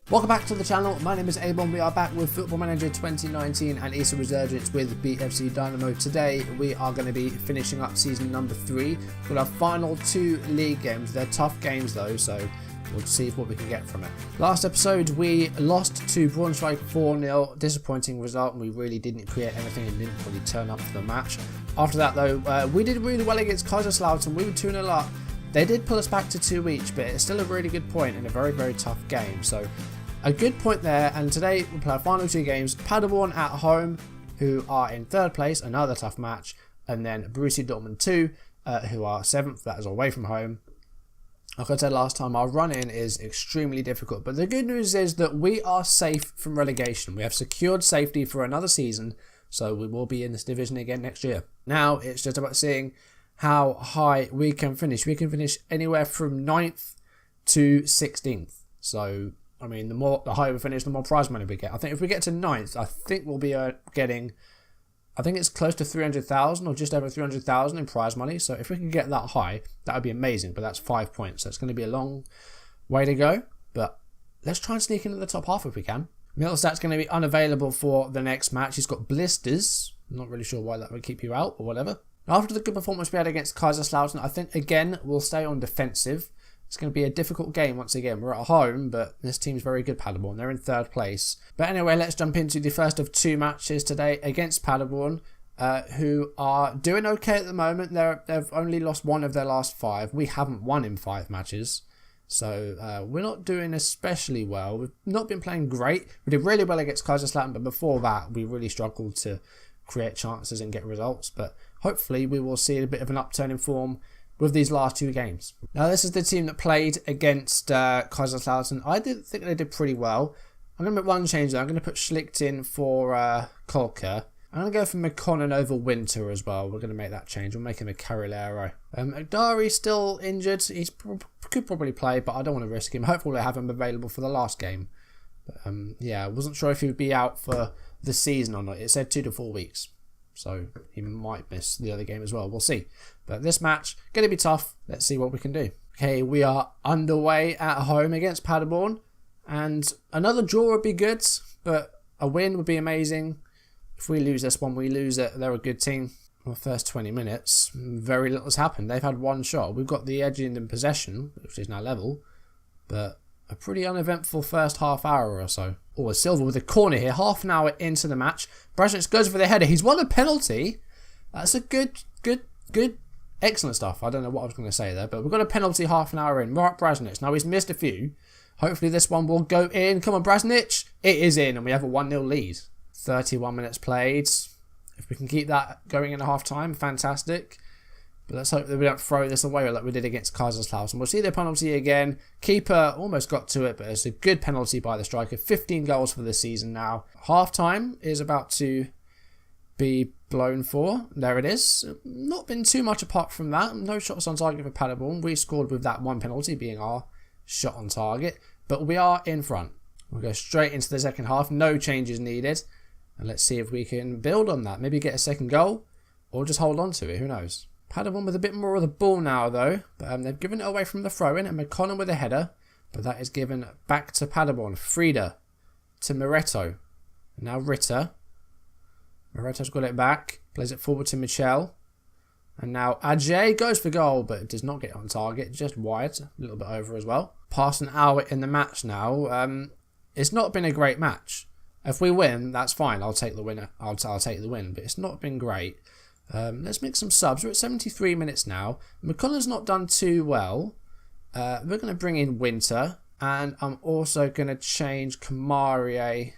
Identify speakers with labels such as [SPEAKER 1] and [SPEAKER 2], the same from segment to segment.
[SPEAKER 1] Welcome back to the channel. My name is A-Bomb. We are back with Football Manager 2019 and Easter Resurgence with BFC Dynamo. Today we are going to be finishing up season number 3 with our final 2 league games. They're tough games though, so we'll see what we can get from it. Last episode we lost to Braunschweig 4-0. Disappointing result, and we really didn't create anything and didn't really turn up for the match. After that though, we did really well against Kaiserslautern. We were 2-0 up. They did pull us back to 2 each, but it's still a really good point in a very, very tough game. So a good point there, and today we'll play our final 2 games. Paderborn at home, who are in 3rd place, another tough match, and then BFC Dortmund II, who are 7th, that is away from home. Like I said last time, our run-in is extremely difficult, but the good news is that we are safe from relegation. We have secured safety for another season, so we will be in this division again next year. Now it's just about seeing how high we can finish. We can finish anywhere from 9th to 16th, so I mean, the higher we finish, the more prize money we get. I think if we get to 9th, I think we'll be getting, I think it's close to 300,000 or just over 300,000 in prize money. So if we can get that high, that would be amazing. But that's 5 points. So it's going to be a long way to go. But let's try and sneak into the top half if we can. Mittelstadt's going to be unavailable for the next match. He's got blisters. I'm not really sure why that would keep you out or whatever. After the good performance we had against Kaiserslautern, I think, again, we'll stay on defensive. It's going to be a difficult game once again. We're at home, but this team's very good, Paderborn. They're in 3rd place. But anyway, let's jump into the first of 2 matches today against Paderborn, who are doing okay at the moment. They've only lost 1 of their last 5. We haven't won in 5 matches. So we're not doing especially well. We've not been playing great. We did really well against Kaiserslautern, but before that, we really struggled to create chances and get results. But hopefully, we will see a bit of an upturn in form with these last 2 games. Now, this is the team that played against Kaiserslautern. I did think they did pretty well. I'm going to make one change there. I'm going to put Schlicht in for Kolka. I'm going to go for McConnon over Winter as well. We're going to make that change. We'll make him a Carrilero. Agdari's still injured. He could probably play, but I don't want to risk him. Hopefully, we'll have him available for the last game. But, yeah, I wasn't sure if he would be out for the season or not. It said 2 to 4 weeks. So he might miss the other game as well. We'll see. But this match, going to be tough. Let's see what we can do. Okay, we are underway at home against Paderborn. And another draw would be good, but a win would be amazing. If we lose this one, we lose it. They're a good team. For the first 20 minutes, very little has happened. They've had 1 shot. We've got the edge in possession, which is now level. But a pretty uneventful first half hour or so. Oh, Silva with a corner here. Half an hour into the match. Brasnic goes for the header. He's won a penalty. That's a good, excellent stuff. I don't know what I was going to say there, but we've got a penalty half an hour in. Mark Brasnic. Now he's missed a few. Hopefully this one will go in. Come on, Brasnic. It is in, and we have a 1-0 lead. 31 minutes played. If we can keep that going in a half time, fantastic. But let's hope that we don't throw this away like we did against Kaiserslautern. We'll see the penalty again. Keeper almost got to it, but it's a good penalty by the striker. 15 goals for the season now. Half time is about to be blown for. There it is. Not been too much apart from that. No shots on target for Paderborn. We scored with that 1 penalty being our shot on target. But we are in front. We'll go straight into the second half. No changes needed. And let's see if we can build on that. Maybe get a second goal or just hold on to it. Who knows? Paderborn with a bit more of the ball now though. But they've given it away from the throw-in, and McConnell with a header. But that is given back to Paderborn. Frieda to Moretto. Now Ritter. Moretto's got it back. Plays it forward to Michel. And now Ajay goes for goal, but it does not get on target. Just wide. A little bit over as well. Past an hour in the match now. It's not been a great match. If we win, that's fine. I'll take the winner. I'll take the win. But it's not been great. Let's make some subs. We're at 73 minutes now. McConnell's not done too well. We're going to bring in Winter. And I'm also going to change Kamarie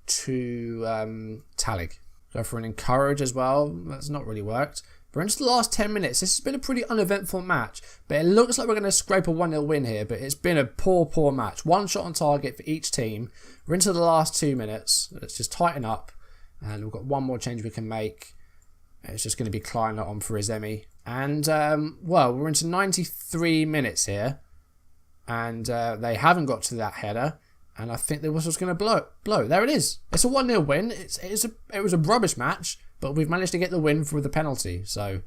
[SPEAKER 1] to Talig. Go for an encourage as well. That's not really worked. We're into the last 10 minutes. This has been a pretty uneventful match. But it looks like we're going to scrape a 1-0 win here. But it's been a poor match. 1 shot on target for each team. We're into the last 2 minutes. Let's just tighten up. And we've got 1 more change we can make. It's just going to be Kleiner on for Izemi. And, well, we're into 93 minutes here. And they haven't got to that header. And I think the whistle's going to blow. There it is. It's a 1-0 win. It was a rubbish match. But we've managed to get the win with the penalty. So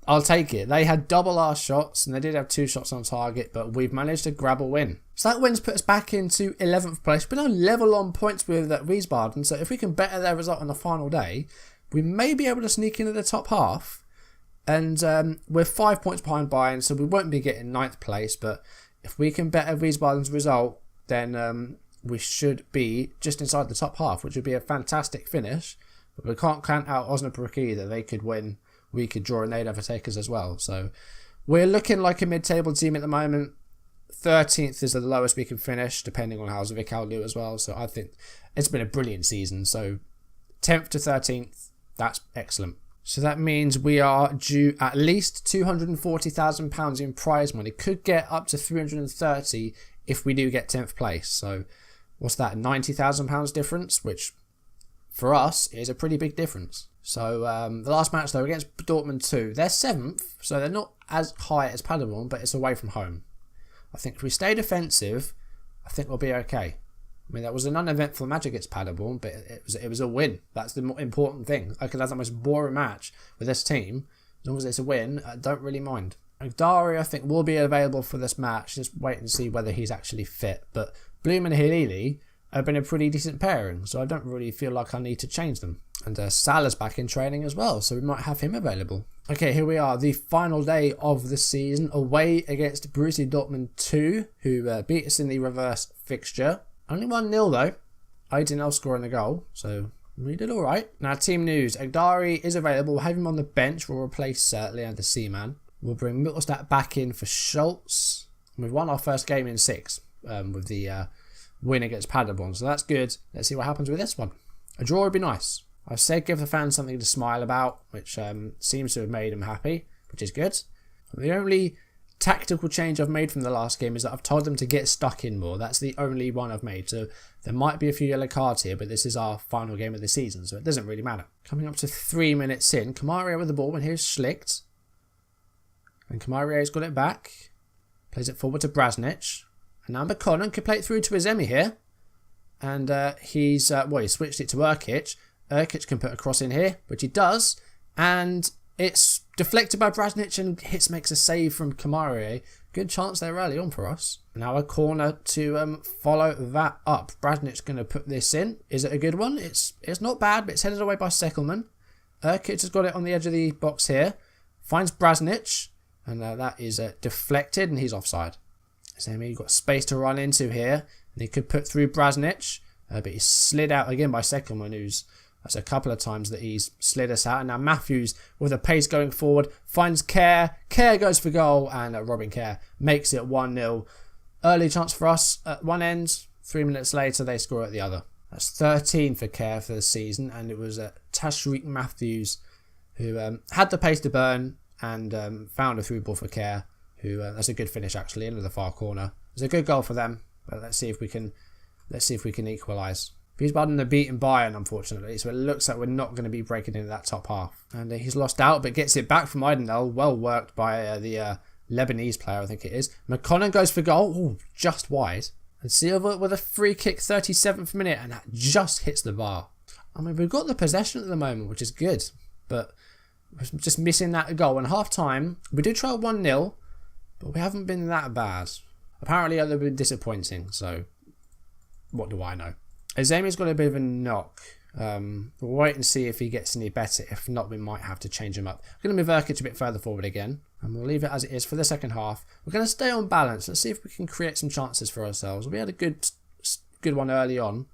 [SPEAKER 1] I'll take it. They had double our shots and they did have 2 shots on target, but we've managed to grab a win. So that win's put us back into 11th place. We're now level on points with Wiesbaden, so if we can better their result on the final day, we may be able to sneak into the top half. And we're 5 points behind Bayern, so we won't be getting 9th place, but if we can better Wiesbaden's result, then we should be just inside the top half, which would be a fantastic finish. But we can't count out Osnabrück either. They could win, we could draw, and they'd overtake us as well. So we're looking like a mid-table team at the moment. 13th is the lowest we can finish, depending on how Zwickau do as well. So I think it's been a brilliant season. So 10th to 13th, that's excellent. So that means we are due at least £240,000 in prize money. Could get up to 330 if we do get 10th place. So what's that, £90,000 difference, which for us is a pretty big difference. So the last match though against Dortmund II, they're 7th, so they're not as high as Paderborn, but it's away from home. I think if we stay defensive, I think we'll be okay. I mean, that was an uneventful match against Paderborn, but it was a win. That's the more important thing. I could have the most boring match with this team. As long as it's a win, I don't really mind. Dari, I think, will be available for this match. Just wait and see whether he's actually fit. But Bloom and Hilili have been a pretty decent pairing, so I don't really feel like I need to change them. And Salah's back in training as well, so we might have him available. Okay, here we are, the final day of the season, away against Borussia Dortmund II, who beat us in the reverse fixture. Only 1-0 though. Aidenel scoring the goal, so we did alright. Now, team news. Agdari is available. We'll have him on the bench. We'll replace Leander Seaman. We'll bring Mittelstadt back in for Schultz. We've won our first game in 6 with the win against Paderborn, so that's good. Let's see what happens with this one. A draw would be nice. I've said give the fans something to smile about, which seems to have made them happy, which is good. The only tactical change I've made from the last game is that I've told them to get stuck in more. That's the only one I've made. So there might be a few yellow cards here, but this is our final game of the season, so it doesn't really matter. Coming up to 3 minutes in, Kamaria with the ball, and here's Schlicht. And Kamaria's got it back. Plays it forward to Brasnic. And now McConnell can play it through to Azemi here. And he switched it to Urkic. Urkic can put a cross in here, which he does. And it's deflected by Brasnic and makes a save from Kamaria. Good chance there early on for us. Now a corner to follow that up. Brasnic's going to put this in. Is it a good one? It's not bad, but it's headed away by Seckelman. Urkic has got it on the edge of the box here. Finds Brasnic. And that is deflected and he's offside. So you've got space to run into here. And he could put through Brasnic. But he's slid out again by Seckelman, that's a couple of times that he's slid us out. And now Matthews, with the pace going forward, finds Kerr. Kerr goes for goal, and Robin Kerr makes it 1-0. Early chance for us at one end. 3 minutes later, they score at the other. That's 13 for Kerr for the season, and it was Tashreeq Matthews who had the pace to burn and found a through ball for Kerr. That's a good finish actually into the far corner. It's a good goal for them, but let's see if we can equalise. Wiesbaden are beaten Bayern, unfortunately, so it looks like we're not going to be breaking into that top half. And he's lost out, but gets it back from Eidenel. Well worked by the Lebanese player, I think it is. McConnell goes for goal. Ooh, just wide. And Silva with a free kick, 37th minute, and that just hits the bar. I mean, we've got the possession at the moment, which is good, but we're just missing that goal. And half time, we do try 1-0, but we haven't been that bad. Apparently, they've been disappointing, so what do I know? Azemi's got a bit of a knock. We'll wait and see if he gets any better. If not, we might have to change him up. We're going to move Urkic a bit further forward again. And we'll leave it as it is for the second half. We're going to stay on balance. Let's see if we can create some chances for ourselves. We had a good one early on.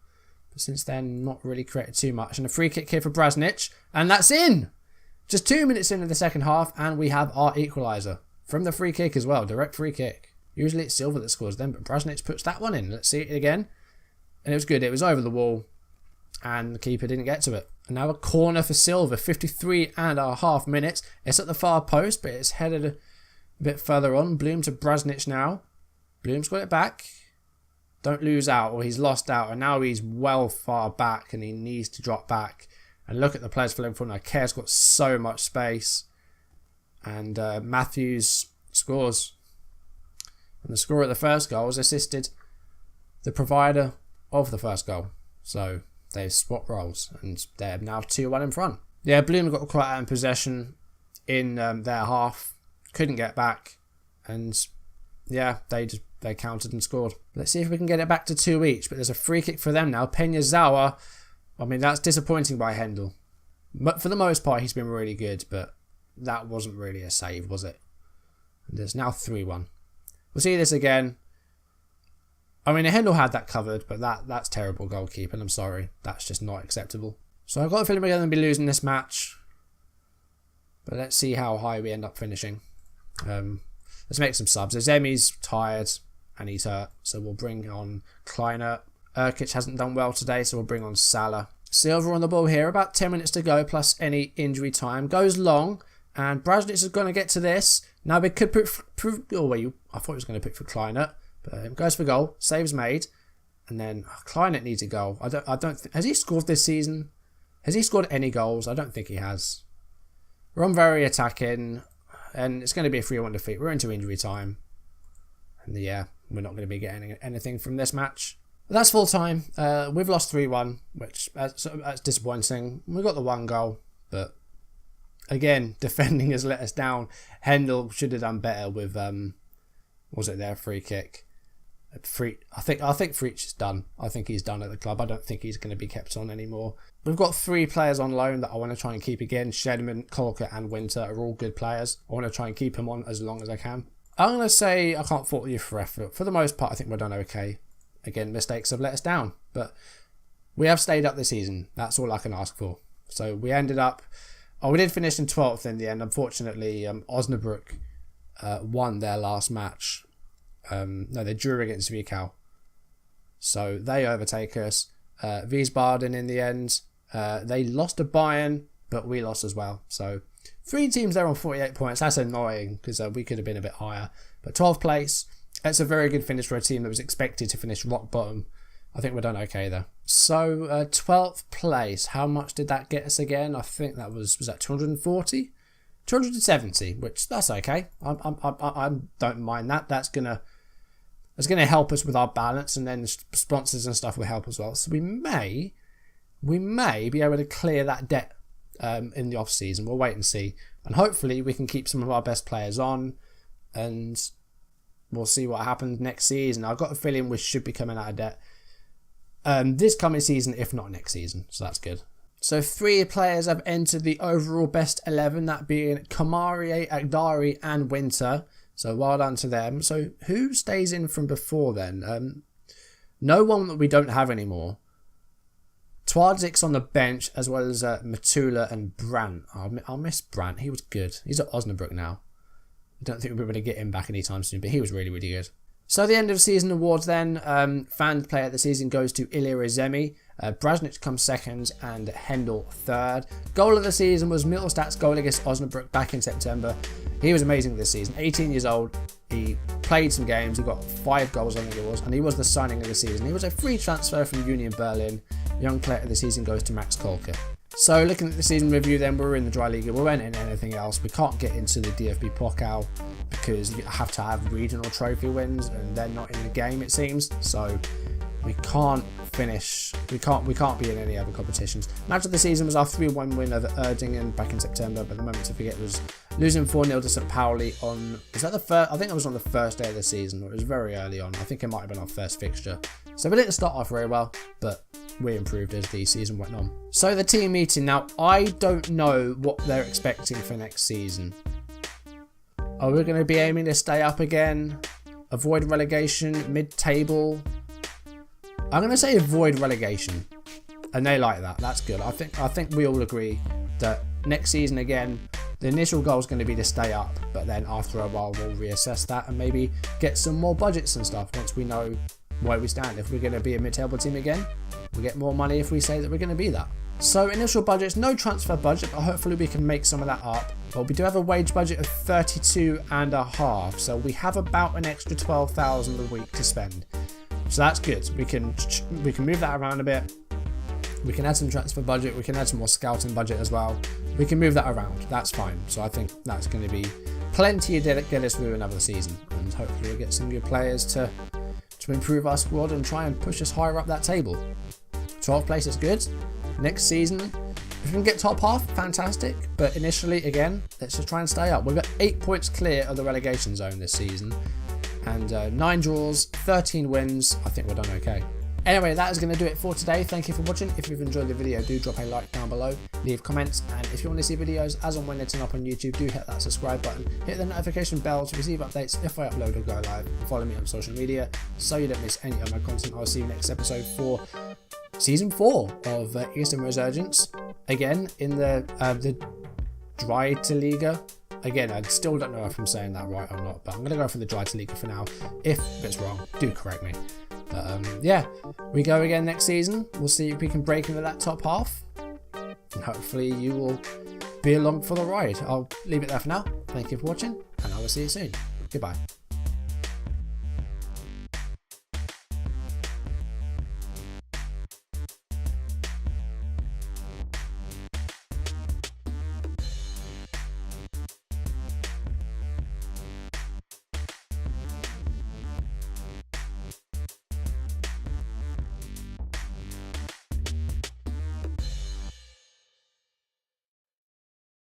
[SPEAKER 1] But since then, not really created too much. And a free kick here for Brasnic. And that's in! Just 2 minutes into the second half. And we have our equaliser. From the free kick as well. Direct free kick. Usually it's Silva that scores them. But Brasnic puts that one in. Let's see it again. And it was good. It was over the wall. And the keeper didn't get to it. And now a corner for Silva. 53.5 minutes. It's at the far post, but it's headed a bit further on. Bloom to Brasnic now. Bloom's got it back. Don't lose out, or he's lost out. And now he's well far back, and he needs to drop back. And look at the players filling front now. Kerr's got so much space. And Matthews scores. And the scorer of the first goal has assisted the provider of the first goal. So they've swapped roles and they're now 2-1 in front. Yeah, Bloom got quite out in possession in their half, couldn't get back, and yeah, they countered and scored. Let's see if we can get it back to 2 each, but there's a free kick for them now. Peñazawa, I mean, that's disappointing by Hendel. But for the most part, he's been really good, but that wasn't really a save, was it? And there's now 3-1. We'll see this again. I mean, Hendel had that covered, but that's terrible goalkeeping. I'm sorry. That's just not acceptable. So I've got a feeling we're going to be losing this match. But let's see how high we end up finishing. Let's make some subs. Zemi's tired and he's hurt, so we'll bring on Kleiner. Urkic hasn't done well today, so we'll bring on Salah. Silva on the ball here, about 10 minutes to go, plus any injury time. Goes long, and Brasnic is going to get to this. Now we could put... I thought he was going to pick for Kleiner, but goes for goal. Saves made. And then Kleiner needs a goal. I don't think... Has he scored this season? Has he scored any goals? I don't think he has. We're on very attacking, and it's going to be a 3-1 defeat. We're into injury time. And yeah, we're not going to be getting anything from this match. But that's full time. We've lost 3-1, which that's disappointing. We got the 1 goal, but again, defending has let us down. Hendel should have done better with was it their free kick? I think Freach is done. I think he's done at the club. I don't think he's going to be kept on anymore. We've got 3 players on loan that I want to try and keep again. Shedman, Kolka and Winter are all good players. I want to try and keep them on as long as I can. I'm going to say I can't fault you for effort. For the most part, I think we're done okay. Again, mistakes have let us down, but we have stayed up this season. That's all I can ask for. So we ended up... we did finish in 12th in the end. Unfortunately, Osnabrück won their last match. No, they drew against Zwickau. So they overtake us. Wiesbaden in the end. They lost to Bayern, but we lost as well. So 3 teams there on 48 points. That's annoying because we could have been a bit higher. But 12th place, it's a very good finish for a team that was expected to finish rock bottom. I think we're done okay there. So 12th place, how much did that get us again? I think that was that 240? 270, which that's okay. I don't mind that. That's gonna help us with our balance, and then sponsors and stuff will help as well. So we may be able to clear that debt in the off season. We'll wait and see, and hopefully we can keep some of our best players on, and we'll see what happens next season. I've got a feeling we should be coming out of debt this coming season, if not next season. So that's good. So 3 players have entered the overall best 11, that being Kamari, Agdari and Winter. So well done to them. So who stays in from before then? No one that we don't have anymore. Twadzik's on the bench, as well as Matula and Brandt. I'll miss Brandt. He was good. He's at Osnabrück now. I don't think we're going to get him back anytime soon, but he was really, really good. So the end of season awards then. Fan player of the season goes to Ilya Rezemi. Brasnic comes second and Hendel third. Goal of the season was Mittelstadt's goal against Osnabrück back in September. He was amazing this season. 18 years old. He played some games. He got 5 goals, I think it was. And he was the signing of the season. He was a free transfer from Union Berlin. Young player of the season goes to Max Kolke. So looking at the season review then, we're in the Dry Liga. We won't in anything else. We can't get into the DFB Pokal because you have to have regional trophy wins and they're not in the game, it seems. So we can't finish. We can't be in any other competitions. Match of the season was our 3-1 win over Erdingen back in September, but the moment to forget was losing 4-0 to St. Pauli on... Was that the first? I think it was on the first day of the season. It was very early on. I think it might have been our first fixture. So we didn't start off very well, but we improved as the season went on. So the team meeting. Now, I don't know what they're expecting for next season. Are we going to be aiming to stay up again? Avoid relegation? Mid-table? I'm going to say avoid relegation. And they like that. That's good. I think we all agree that next season again, the initial goal is going to be to stay up. But then after a while, we'll reassess that and maybe get some more budgets and stuff once we know where we stand. If we're going to be a mid-table team again, we get more money if we say that we're going to be that. So initial budgets, no transfer budget, but hopefully we can make some of that up. But we do have a wage budget of 32.5, so we have about an extra 12,000 a week to spend. So that's good. We can move that around a bit. We can add some transfer budget. We can add some more scouting budget as well. We can move that around. That's fine. So I think that's going to be plenty to get us through another season, and hopefully we'll get some good players to improve our squad and try and push us higher up that table. 12th place is good. Next season, If we can get top half, fantastic. But initially, again, let's just try and stay up. We've got 8 points clear of the relegation zone this season. And 9 draws, 13 wins. I think we're done okay. Anyway, that is going to do it for today. Thank you for watching. If you've enjoyed the video, do drop a like down below, leave comments, and if you want to see videos as and when they turn up on YouTube, do hit that subscribe button, hit the notification bell to receive updates if I upload or go live, and follow me on social media so you don't miss any of my content. I'll see you next episode for Season 4 of Eastern Resurgence, again in the Liga. Again, I still don't know if I'm saying that right or not, but I'm going to go for the Liga for now. If it's wrong, do correct me. But yeah, we go again next season. We'll see if we can break into that top half. And hopefully you will be along for the ride. I'll leave it there for now. Thank you for watching, and I will see you soon. Goodbye.